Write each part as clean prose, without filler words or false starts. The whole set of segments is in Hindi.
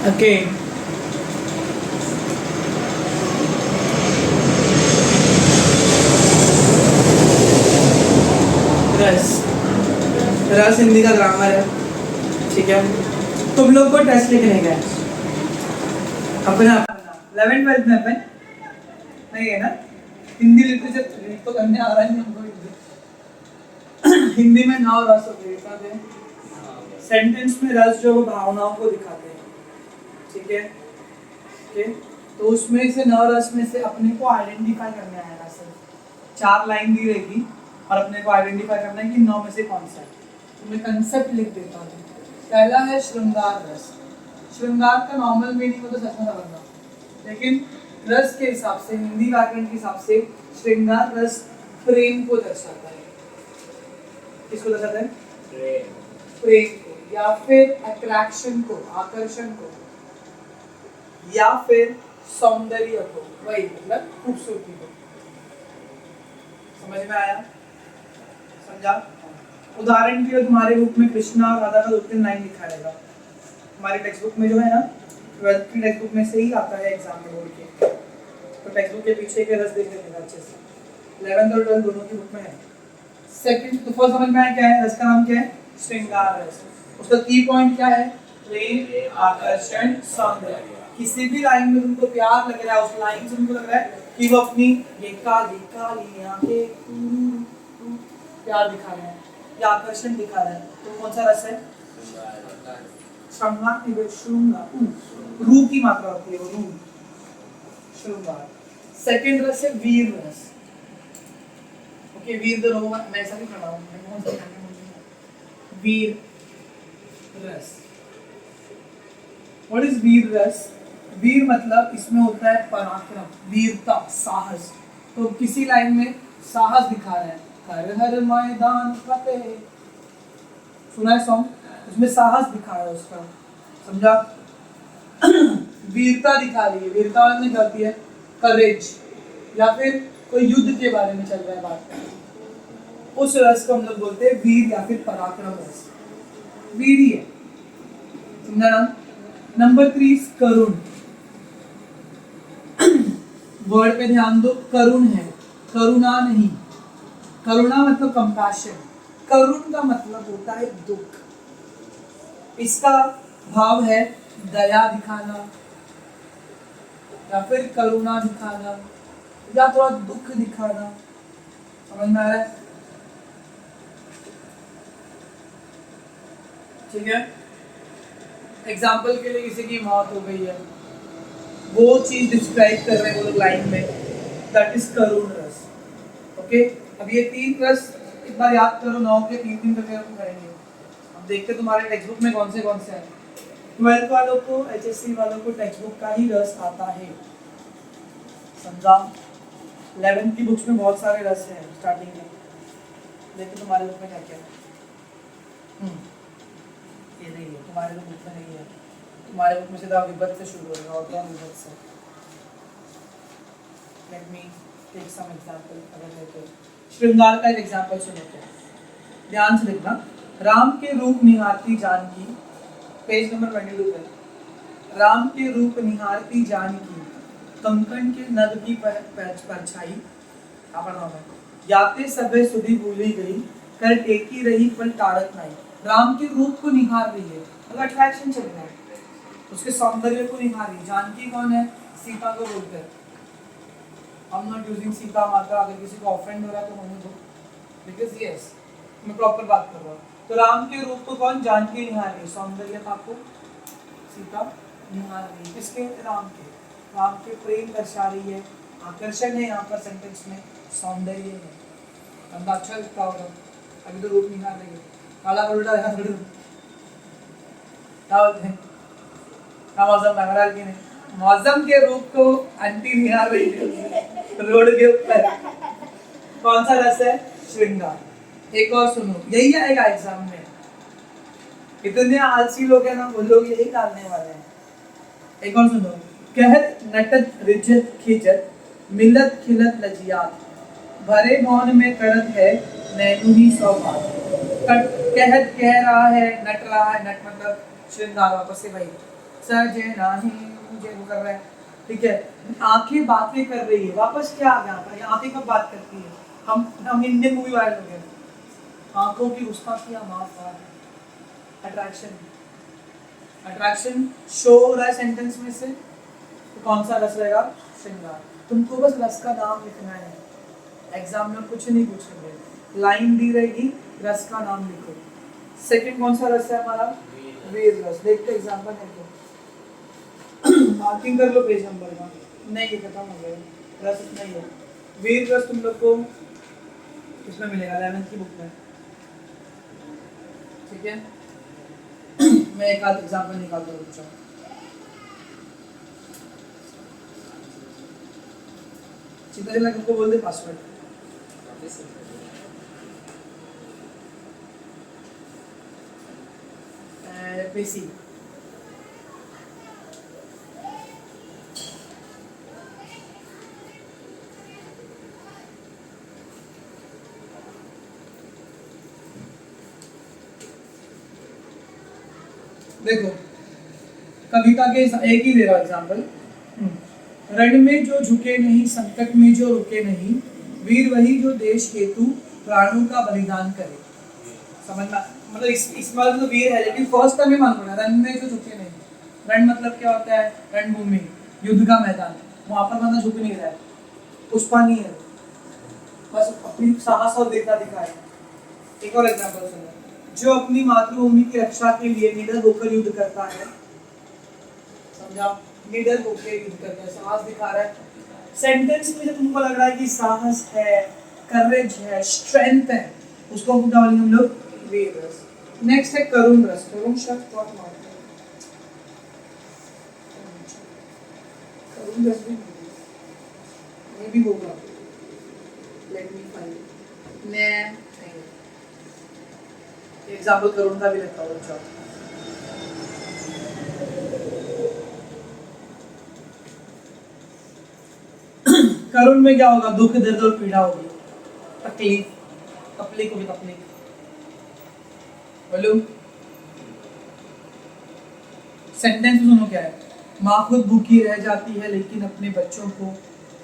ओके, रस। रस हिंदी का ग्रामर है, ठीक है। तुम लोग को टेस्ट लिखने का है अपना 11th 12th में अपन नहीं है ना, हिंदी लिटरेचर रीड तो करने आ रहा है हमको। हिंदी में नाव रस दिखाते हैं, सेंटेंस में रस जो वो भावनाओं को दिखाते हैं, ठीक है। ओके, तो उसमें से नाव रस में से अपने को आइडेंटिफाई करना है ना सर। 4 लाइन दी रहेगी और अपने को आइडेंटिफाई करना है कि 9 में से कौन सा है। तो मैं कंसेप्ट लिख देता हूँ। पहला है श्रृंगार रस। श्रृंगार का नॉर्मल मीनिंग हो तो सच में समझना, लेकिन रस के हिसाब से, हिंदी व्याकरण के हिसाब से श्रृंगार रस प्रेम को दर्शाता है। किसको दर्शाता है? प्रेम को, या फिर अट्रैक्शन को, आकर्षण को, या फिर सौंदर्य को, वही मतलब खूबसूरती को। समझ में आया? समझा? उदाहरण के लिए तुम्हारे बुक में कृष्णा और राधा का 2-3 लाइन लिखा रहेगा। हमारे टेक्स्ट बुक में जो है ना, 12th की टेक्स्ट बुक में से ही आता है एग्जाम में बोल के, तो टेक्स्ट बुक के पीछे के रस देख लेना अच्छे से। 11th और 12th दोनों की बुक में है। सेकंड तो फर्स्ट समझ में आया क्या है? रस का नाम क्या है? श्रृंगार रस। उसका की पॉइंट क्या है? प्रेम, आकर्षण, सौंदर्य। किसी भी लाइन में तुमको प्यार लग रहा है, उस लाइन से तुमको लग रहा है कि वो अपनी ये काली काली आंखें प्यार दिखा रहे हैं या आकर्षण दिखा रहे हैं, तो कौन सा रस है? श्रृंगार, श्रृंगार, रू की मात्रा होती है वो, रू, श्रृंगार। सेकंड रस है वीर रस। ओके, वीर द रोमन, मैं ऐसा भी पढ़ा हूं, मैं कौन सा वीर रस। व्हाट इज वीर रस? वीर मतलब इसमें होता है पराक्रम, वीरता, साहस। तो किसी लाइन में साहस दिखा रहा है, हर हर मैदान फतेह, सुना है सॉन्ग, उसमें साहस दिखा रहा है उसका, समझा? वीरता दिखा रही है, वीरता में क्या होती है? करेज, या फिर कोई युद्ध के बारे में चल रहा है बात, उस रस को हम लोग बोलते हैं वीर या फिर पराक्रम रस। वीर ही है, समझा ना? नंबर 3 करुण। वर्ड पे ध्यान दो, करुण है, करुणा नहीं। करुणा मतलब कंपैशन, करुण का मतलब होता है दुख। इसका भाव है दया दिखाना, या फिर करुणा दिखाना, या थोड़ा दुख दिखाना। समझ में आ रहा है? ठीक है। एग्जाम्पल के लिए किसी की मौत हो गई है, वो चीज डिस्क्राइब कर रहे हैं वो लोग लाइन में, दैट इज करुण रस। ओके, अब ये 3 रस एक बार याद करो, 9 के 3 करके हम करेंगे। अब देखते तुम्हारे टेक्स्ट बुक में कौन से हैं। 12th वालों को, HSC वालों को टेक्स्ट बुक का ही रस आता है, समझा? 11th की बुक्स में बहुत सारे रस हैं स्टार्टिंग में, देखते तुम्हारे बुक में क्या क्या है। ये नहीं है तुम्हारे बुक में, नहीं है तुम्हारे बुक में, सीधा विभक्त से शुरू होगा, और क्या विभक्त से। Let me take some example. अगर है तो श्रृंगार का एक एग्जांपल सुनो, ध्यान से देखना। राम के रूप निहारती जानकी, पेज नंबर 22 पे। राम के रूप निहारती जानकी, कंकण के नग की परछाई, याते सबे सुधी भूली गई, कर टेकी रही पर टारक नहीं। राम के रूप को निहार रही है, मतलब अट्रैक्शन चल रहा है, उसके सौंदर्य को निहार रही। जानकी कौन है? सीता को बोलते हैं। I'm not using सीता माता, अगर किसी को ऑफेंड हो रहा है तो होने दो, because yes, मैं प्रॉपर बात कर रहा हूँ। तो राम के रूप को कौन? जानकी निहार रही, सौंदर्यता को सीता निहार रही। किसके? राम के। राम के प्रेम दर्शा रही है, आकर्षण है यहाँ पर सेंटेंस में, सौंदर्य है, बंदा अच्छा दिखता होगा, अभी तो रूप निहार रही है। काला उल्टा है थोड़ी, क्या बोलते हैं? क्या मौसम लग रहा है कि नहीं? मौसम के रूप को आंटी निहार रही है रोड के ऊपर। कौन सा रस है? श्रृंगार। एक और सुनो, यही आएगा एग्जाम में, इतने आलसी लोग हैं ना, वो लोग यही डालने वाले हैं। एक और सुनो, कहत नटत रिजत खिजत, मिलत खिलत लजियात, भरे मौन में करत है नैनु ही सौगात। कहत कह रहा है, नट रहा है, नट मतलब श्रृंगार, वापस से वही सजे नहीं मुझे वो कर रहा है, ठीक है। आंखें बातें कर रही है, वापस क्या आ गया यहाँ पर, आंखें कब बात करती है, हम इंडियन मूवी वाले हो गए, आंखों की गुस्ताखियां माफ है। अट्रैक्शन, अट्रैक्शन शो हो रहा है सेंटेंस में से, तो कौन सा रस रहेगा, श्रृंगार। तुमको बस रस का नाम लिखना है, एग्जाम में कुछ नहीं पूछेंगे, लाइन दी रहेगी, रस का नाम लिखो। सेकंड कौन सा रस है हमारा, वीर रस। देखते एग्जाम्पल देखो, मार्किंग कर लो पेज नंबर का, नहीं ये खत्म हो गया, रस इतना ही है। वीर रस तुम लोग को इसमें मिलेगा 11th की बुक में, ठीक है। मैं एक आध एग्जाम्पल निकालता हूँ बच्चों, सीधा चला तुमको बोल दे पासवर्ड, पेसी देखो, कविता के एक ही दे रहा एग्जाम्पल, रण में जो झुके नहीं, संकट में जो रुके नहीं, वीर वही जो देश हेतु प्राणों का बलिदान करे। समझना, मतलब इस बार तो वीर है, लेकिन फर्स्ट का भी मालूम है, रण में जो झुके नहीं। रण मतलब क्या होता है, रणभूमि, युद्ध का मैदान, वहां पर बंदा झुक नहीं रहा है, पुष्पा नहीं है, बस अपनी साहस और वीरता दिखाए। एक और एग्जाम्पल सुनो, जो अपनी मातृभूमि की रक्षा के लिए निडर होकर युद्ध करता है, समझा, निडर होकर युद्ध करता है, साहस दिखा रहा है। सेंटेंस में जब तुमको लग रहा है कि साहस है, करेज है, स्ट्रेंथ है, उसको हम क्या बोलेंगे हम लोग, वीर रस। नेक्स्ट है करुण रस, करुण शब्द बहुत मारते हैं, करुण रस भी होगा, लेट मी फाइंड मैं एग्जाम्पल करुण का भी लगता है। करुण में क्या होगा, दुख दर्द और पीड़ा होगी, तकलीफ, तकलीफ होगी, तकलीफ। बोलो सेंटेंस सुनो क्या है, माँ खुद भूखी रह जाती है लेकिन अपने बच्चों को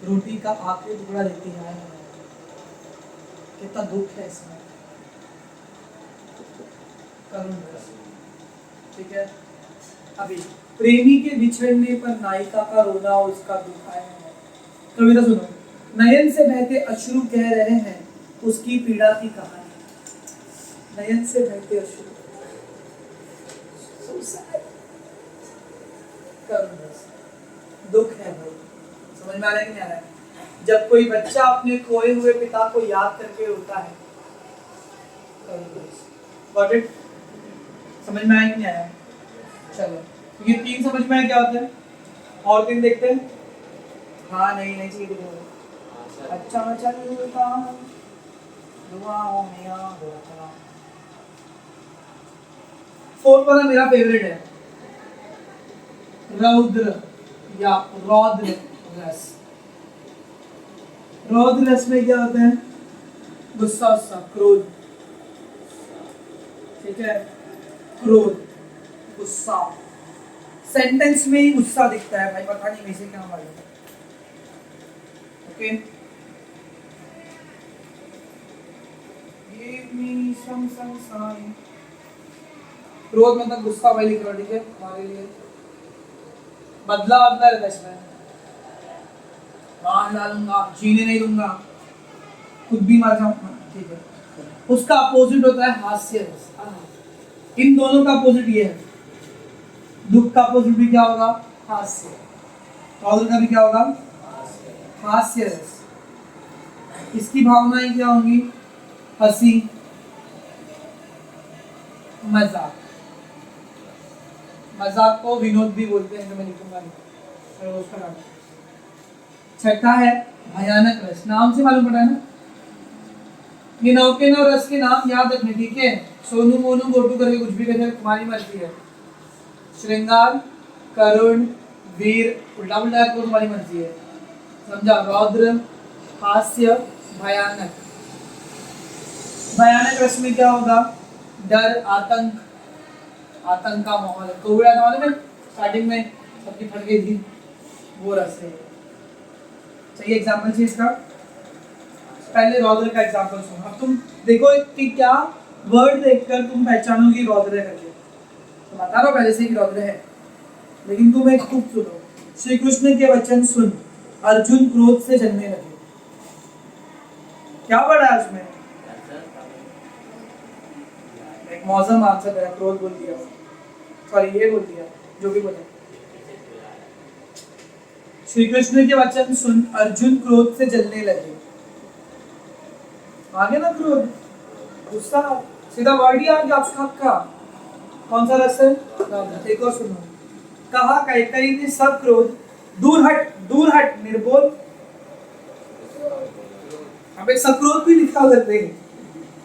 रोटी का आखिरी टुकड़ा देती है। कितना दुख है इसमें, करुण रस, ठीक है। अभी प्रेमी के बिछड़ने पर नायिका का रोना और उसका दुख आया है। कविता सुनो, नयन से बहते अश्रु कह रहे हैं उसकी पीड़ा की कहानी, नयन से बहते अश्रु, so sad। करुण रस, दुख है भाई, समझ में आ रहा है कि नहीं आ रहा है? जब कोई बच्चा अपने खोए हुए पिता को याद करके रोता है, करुण रस। Got it? समझ में आया कि नहीं आया? चलो, ये तीन समझ में आया क्या होता है, और तीन देखते हैं। हाँ नहीं नहीं चाहिए देखो, अच्छा मैं चलता दुआओं में याद रखना। फोर्थ वाला मेरा फेवरेट है, रौद्र या रौद्र रस। रौद्र रस में क्या होता है, गुस्सा, गुस्सा, क्रोध, ठीक है, क्रोध, गुस्सा। सेंटेंस में ही गुस्सा दिखता है भाई, पता नहीं वैसे क्या मालूम। Okay, give me some sunshine. क्रोध मतलब गुस्सा वाली लिख रहा, ठीक है, हमारे लिए बदला बदला रहता है इसमें, मार डालूंगा, जीने नहीं दूंगा, खुद भी मर जाऊंगा, ठीक है। उसका अपोजिट होता है हास्य रस। इन दोनों का अपोजिट ये है, दुख का अपोजिट भी क्या होगा, हास्य, क्रोध का भी क्या होगा, हास्य रस। इसकी भावनाएं क्या होंगी, हंसी, मजाक, मजाक को विनोद भी बोलते हैं, जो मैं लिखूंगा नहीं। छठा है भयानक रस, नाम से मालूम पड़ा है ना, ये नौके नौ रस के नाम याद रखने, ठीक है। सोनू मोनू गोटू करके कुछ भी कहते, तुम्हारी मर्जी है। श्रृंगार, करुण, वीर, उल्टा उल्टा है तो तुम्हारी मर्जी है, समझा। रौद्र, हास्य, भयानक। भयानक रस में क्या होगा, डर, आतंक, आतंक का माहौल है। कोविड आया मालूम है, स्टार्टिंग में सबकी फट गई थी, वो रस है। चाहिए एग्जाम्पल चाहिए इसका? पहले रौद्र का एग्जाम्पल सुनो। अब तुम देखो कि क्या वर्ड देखकर तुम पहचानोगी रौद्र है करके। तो बता रहा हूँ पहले से कि रौद्र है, लेकिन तुम एक खूब सुनो। श्री कृष्ण के वचन सुन, अर्जुन क्रोध से जलने लगे। क्या पढ़ा है उसमें? एक मौसम आंसर तेरा, क्रोध बोल दिया, सॉरी ये बोल दिया, जो भी बोला। श्री कृष्ण के वचन सुन, अर्जुन क्रोध से जलने लगे। आगे ना क्रोध, गुस्सा, सीधा वर्ड ही आ गया आपका। कौन सा रस है? एक और सुनो। कहा कैकेयी ने सब क्रोध, दूर हट निर्बोध। अबे सब क्रोध भी लिखा करते हैं,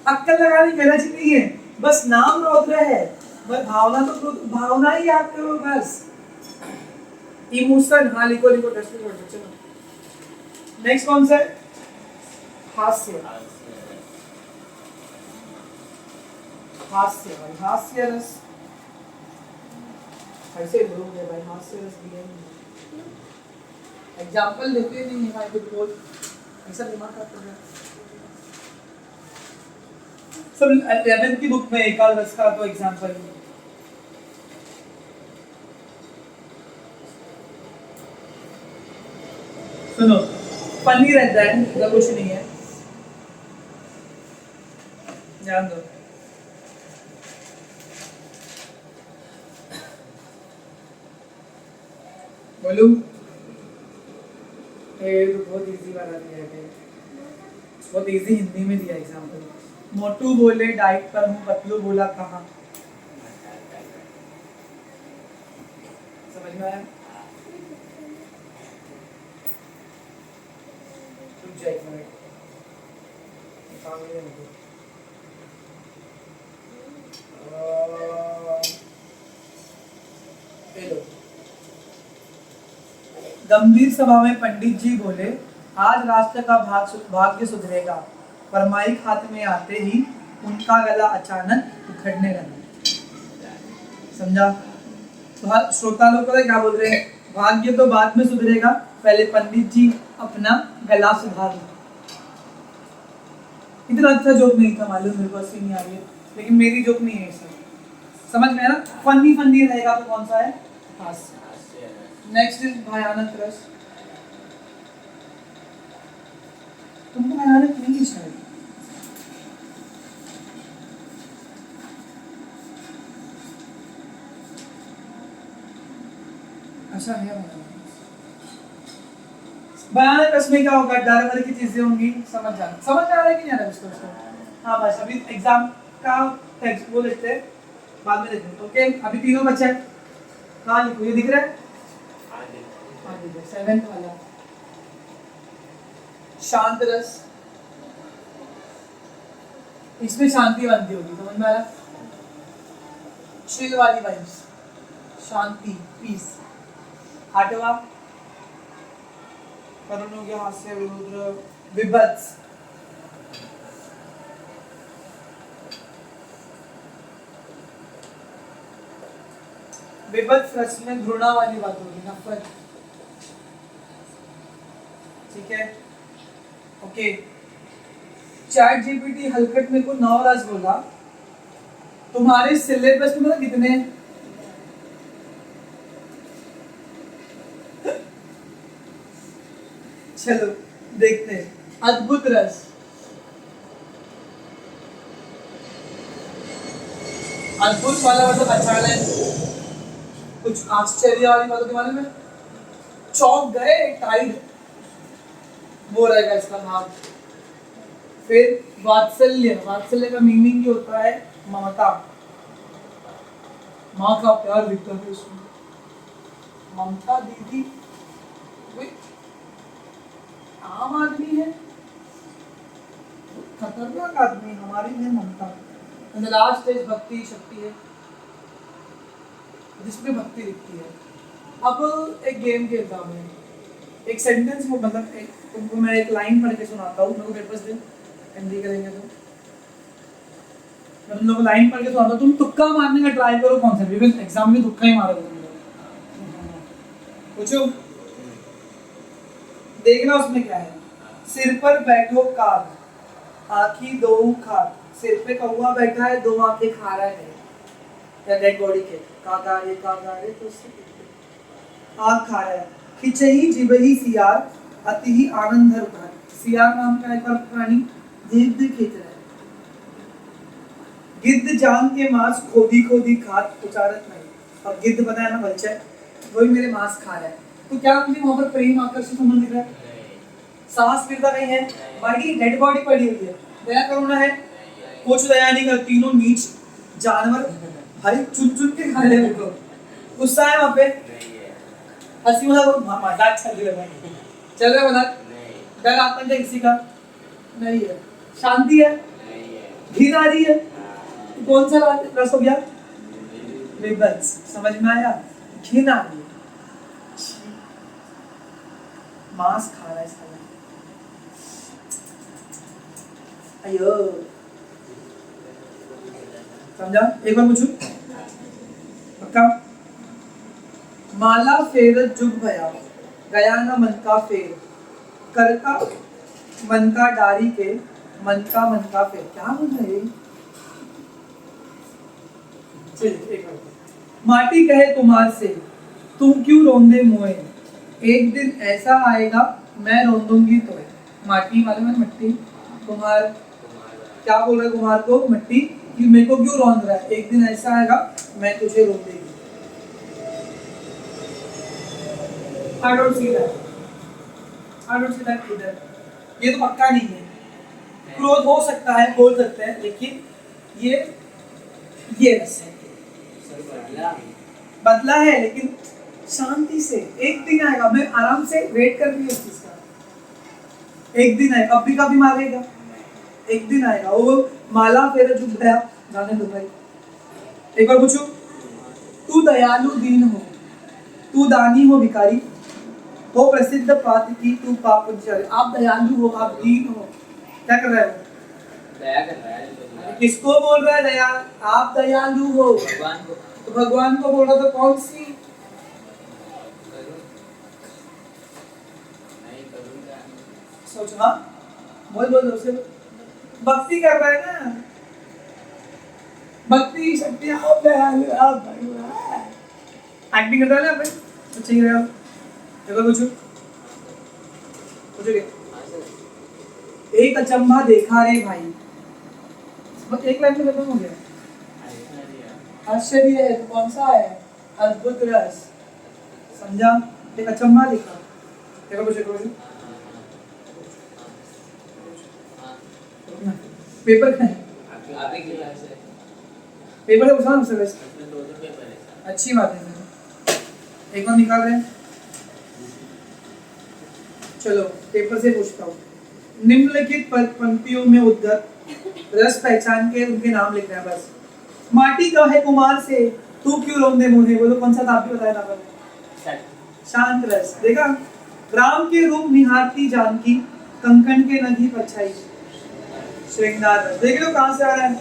अक्कल लगाने की गरज नहीं है, बस नाम रौद्र है, बस भावना तो क्रोध, भावना ही याद करो बस। इमोशन, हाँ लिखो टेस्ट में चलो। नेक्स्ट कौन सा है? हास्य। हास्य भाई, हास्य रस कैसे बोलोगे भाई? हास्य रस दिया नहीं, एग्जाम्पल देते नहीं है भाई, कुछ बोल ऐसा दिमाग का प्रॉब्लम। सब 11th की बुक में एक आध रस का तो एग्जाम्पल है। सुनो, फनी रहता है, ऐसा कुछ नहीं है, ध्यान दो। बोलू, ये तो बहुत इजी वाला दिया है, बहुत इजी हिंदी में दिया एग्जाम्पल। मोटू बोले डाइट पर हूँ, पतलू बोला कहाँ। समझ में आया? रुक जाए एक मिनट, सामने देखो। गंभीर सभा में पंडित जी बोले, आज राष्ट्र का भाग्य सुधरेगा। पर माइक हाथ में आते ही उनका गला अचानक उखड़ने लगा। समझा? तो श्रोता लोग को क्या बोल रहे हैं? भाग्य तो बाद में सुधरेगा, पहले पंडित जी अपना गला सुधार लो। इतना अच्छा जोक नहीं था, मालूम मेरे को हंसी नहीं आ रही है, लेकिन मेरी जोक नहीं है सर, समझ में है ना? फनी रहेगा तो कौन सा है? हास्य। नेक्स्ट इज भयानक रस। तुमको भयानक नहीं शायद, अच्छा है भयानक रस में क्या होगा? डर भर की चीजें होंगी, समझ आ रहा है कि नहीं आ रहा इसको? हाँ बस अभी एग्जाम का टेक्स्ट वो लिखते हैं, बाद में लिखते। ओके, अभी तीनों बच्चे हैं, कहाँ लिखो? ये दिख रहा है? हाँ दिख रहा है, 7th वाला शांत रस। इसमें शांति वांति होगी, समझ में आ रहा? चिल वाली वाइब्स, शांति, पीस। 8वां करुण हो गया, हास्य, विरुद्र, विभत्स। विभत्स रस में घृणा वाली बात होगी, नफरत। ठीक है, ओके। चैट जीपीटी हलकट में को 9 रस बोला, तुम्हारे सिलेबस में कितने? चलो देखते हैं। अद्भुत रस, अद्भुत वाला मतलब अचानक, कुछ आश्चर्य वाली बातों के बारे में, चौंक गए, टाइड, वो रहेगा इसका नाम। फिर वात्सल्य, वात्सल्य का मीनिंग ये होता है ममता, माँ का प्यार दिखता है उसमें, ममता दीदी कोई आम आदमी है, खतरनाक आदमी, हमारी है ममता। एंड द लास्ट स्टेज भक्ति शक्ति है, जिसमें भक्ति दिखती है। अब एक गेम खेलता हूँ मैं, एक सेंटेंस को मतलब तुमको मैं एक लाइन पढ़ के सुनाता हूँ, मेरे को पेपर्स दे, हिंदी करेंगे तो मैं तुम लोग लाइन पढ़ के सुनाता हूँ, तुम तुक्का मारने का ट्राई करो कौन सा भी, एग्जाम में तुक्का ही मारोगे तुम लोग, पूछो, देखना उसमें क्या है। सिर पर बैठो काग, आँखी दो खाक। सिर पे कौवा बैठा है, दो आंखें खा रहा है या डेड बॉडी के। कागारे तो आँख खा रहा है। खिचही जिबही सियार, अति ही आनंद हर उधार। सियार नाम का एक और प्राणी गिद्ध खींच रहा है। गिद्ध जान के मांस खोदी खोदी खात, उचारत नहीं। और गिद्ध पता है ना वल्चर, वही मेरे मांस खा रहा है। तो क्या मुझे वहां पर प्रेम आकर्षण संबंध दिख रहा है? सांस गिरता नहीं है, बड़ी डेड बॉडी पड़ी हुई है। दया करुणा है, कुछ दया नहीं कर। तीनों नीच जानवर भाई चुन चुन के खा रहे हैं। मेरे को गुस्सा है वहां पे, हंसी मजाक चल रहा है, चल रहा है मजाक। डर आतंक है किसी का नहीं है, शांति है, घिन आ रही है। तो कौन सा रस हो गया? विभत्स। समझ में आया? घिन आ रही है, मांस खा रहा है साला। अयो समझा? एक बार पूछू पक्का। माला फेरत जुग भया, गया ना मन का फेर। कर का मन का डारी के, मन का फेर। क्या बोल रहे हैं? एक बार माटी कहे कुमार से, तुम क्यों रोंदे मोए। एक दिन ऐसा आएगा मैं रोन दूंगी तो। माटी मालूम है? मट्टी। कुमार क्या बोल रहा है कुमार को? मट्टी कि मेरे को क्यों रोन रहा है, एक दिन ऐसा आएगा मैं तुझे रोन देगी। I don't see that. I don't see that either. ये तो पक्का नहीं है। क्रोध हो सकता है, बोल सकते हैं, लेकिन ये रस है। बदला है लेकिन शांति से। एक दिन आएगा, मैं आराम से वेट कर रही हूँ इस चीज का। एक दिन आएगा, अब भी कभी मारेगा, एक दिन आएगा। वो माला फेर जुग भया, जाने दो भाई। एक बार पूछू, तू दयालु दीन हो, तू दानी हो भिखारी, हो प्रसिद्ध पात्र की तू पाप पुण्यशाली। आप दयालु हो, आप दीन हो, क्या कर रहे हो? दया कर रहा है। किसको बोल रहा है दया? आप दयालु हो, भगवान को। तो भगवान को बोल रहा तो कौन सी? सोच, हाँ बोल उसे। भक्ति कर रहा है ना, भक्ति शक्ति। आप दयालु, आप भगवान एक्टिंग कर रहा है ना भाई, तो चाहिए रहे हो। देखो पूछो, पूछोगे। एक अचंभा देखा रे भाई, बस एक लाइन में खत्म हो गया। आश्चर्य है तो कौन सा है? अद्भुत रस। समझा? एक अचंभा देखा। देखो पूछो, पेपर का है, पेपर से पूछा हमसे वैसे। अच्छी बात है, एक बार निकाल रहे हैं। चलो पेपर से पूछता हूँ। निम्नलिखित पंक्तियों में उद्धत रस पहचान के उनके नाम लिखना है बस। माटी कहे कुमार से, तू क्यों रोंदे मुझे। बोलो कौन सा था? आप भी बताया था। शांत रस। देखा? राम के रूप निहारती जानकी, कंकन के नदी परछाई। श्रृंगार रस। देख लो कहाँ से आ रहा है।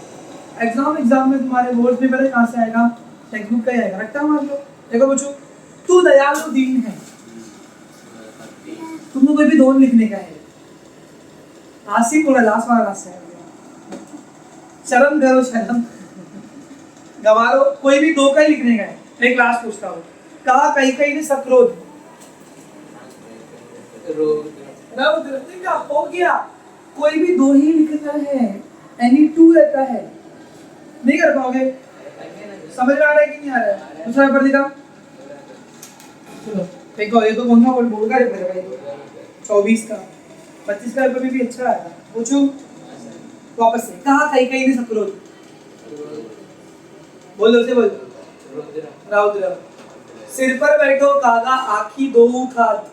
एग्जाम में तुम्हारे बोर्ड में पहले कहाँ से आएगा? टेक्स्ट बुक का ही आएगा। रखता हूँ आप लोग। देखो पूछो, तू दयालु दीन है। तुमको कोई भी दोन लिखने का है, आसिफ बोला लास्ट वाला रास्ता है। शर्म करो, शर्म गवारो। कोई भी दो का ही लिखने का है। एक लास्ट पूछता हूँ, कहा कई ने सक्रोध हो गया। कोई भी दो ही लिखना है, एनी टू रहता है। नहीं कर पाओगे? समझ में आ रहा है कि नहीं आ रहा है? दूसरा पेपर दिखा। चलो देखो, ये तो कौन सा बोर्ड का पेपर है? 24 का। 25 का पेपर भी अच्छा आया। पूछू वापस से, कहा कई ने सक्रोध। बोलो से बोल। रौद्र। सिर पर बैठो कागा, आँखी दो खात।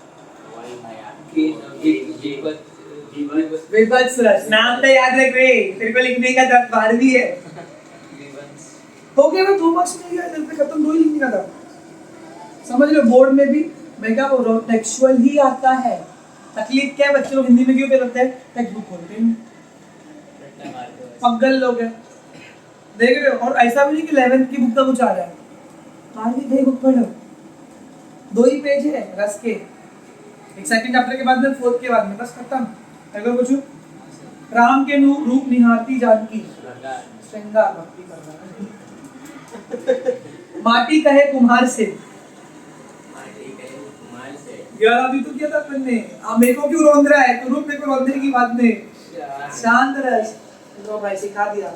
विभत्स रस। नाम तो याद रख रे, तेरे को लिखने का दर्द बाहर भी है। हो गया ना, 2 मार्क्स मिल गया, पे खत्म। 2 ही लिखने का था। समझ लो, बोर्ड में भी मैं क्या बोल रहा हूँ, टेक्सचुअल ही आता है। तकलीफ क्या है? बच्चे लोग हिंदी में क्यों पे लगते हैं? टेक्स्ट बुक खोलते हैं, पगल लोग हैं। देख रहे हो? और ऐसा भी नहीं कि 11th की बुक का कुछ आ रहा है। 12वीं की बुक पढ़ो, दो ही पेज है रस के, एक सेकंड चैप्टर के बाद में फोर्थ के बाद में बस खत्म। अगर पूछू राम के रूप निहारती जानकी श्रृंगार भक्ति कर रहा है। माटी कहे कुम्हार से, यार अभी तो किया था अपन ने, अब मेरे को क्यों रोंद रहा है, तू रुक, मेरे को रोंदने की बात नहीं, शांत रह। लो भाई सिखा दिया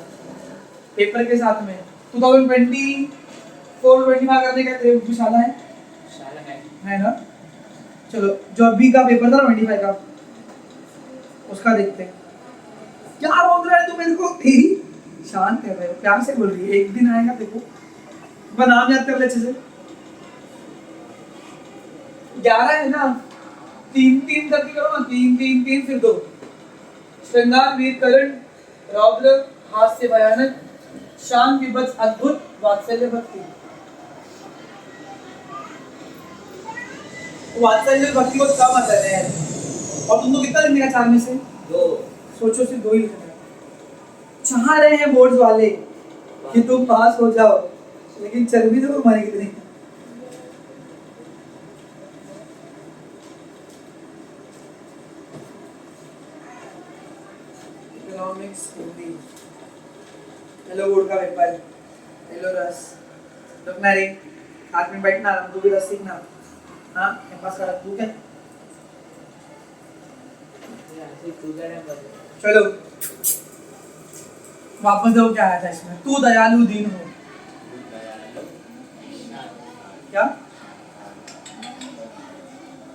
पेपर के साथ में। 2024-25 करने का तेरे विशाला है ना? चलो जो अभी का पेपर था 25 का, उसका देखते हैं। क्या बोल रहा है तू मेरे को? तेरी शांत कर रहे हो, प्यार से बोल रही है। एक दिन आएगा देखो, नाम याद कर ले अच्छे से। 11 है ना, 3-3 करके करो ना, 3-3-3 फिर 2। श्रृंगार वीर करण रौद्र हास्य भयानक शांत विभत्स अद्भुत वात्सल्य भक्ति। वात्सल्य भक्ति को कम आता है और तुमको कितना लिखने का 4 में से 2। सोचो सिर्फ 2 ही लिखना है। चाह रहे हैं बोर्ड्स वाले कि तुम पास हो जाओ, लेकिन चल भी तो तुम्हारी कितनी। इकोनॉमिक्स हिंदी, हेलो बोर्ड का पेपर, हेलो रस रुकना रे, हाथ में बैठना, तू भी रस सीखना। हाँ पास कर तू क्या? चलो वापस जाओ, क्या आया था इसमें? तू दयालु दीन हो, क्या?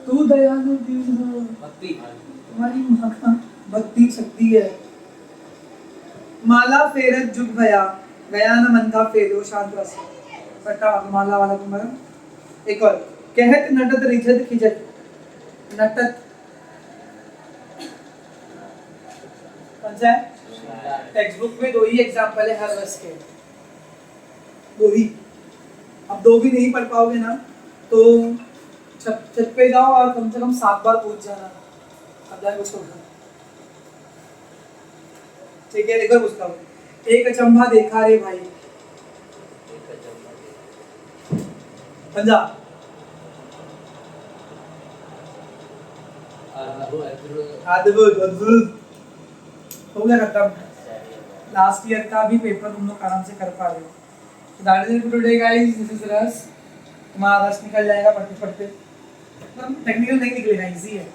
तू दयालु दीन हो, भक्ति तुम्हारी माँ का भक्ति शक्ति है। माला फेरत जुग भया, गया न मन का फेरो शांत रस। सट्टा माला वाला तुम्हारा। एक और, कहत नटत रिझत खिजत, नटत कौन सा है? टेक्स्ट बुक में 2 ही एग्जाम्पल है हर रस के, 2 ही। अब 2 भी नहीं पढ़ पाओगे ना तो छत पे जाओ और कम से कम 7 बार पूछ जाना, अब जाके उसको उठा। ठीक है, एक बार पूछता हूँ। एक अचंभा देखा रे भाई, पंजाब अद्भुत अद्भुत हो गया खत्म। लास्ट ईयर का भी पेपर तुम लोग आराम से कर पा रहे हो। That is it today guys, this is रस। तुम्हारा रस निकल जाएगा पढ़ते पढ़ते, मतलब टेक्निकल नहीं निकलेगा, इजी है,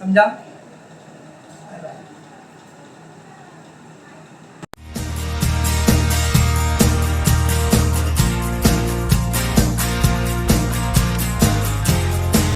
समझा?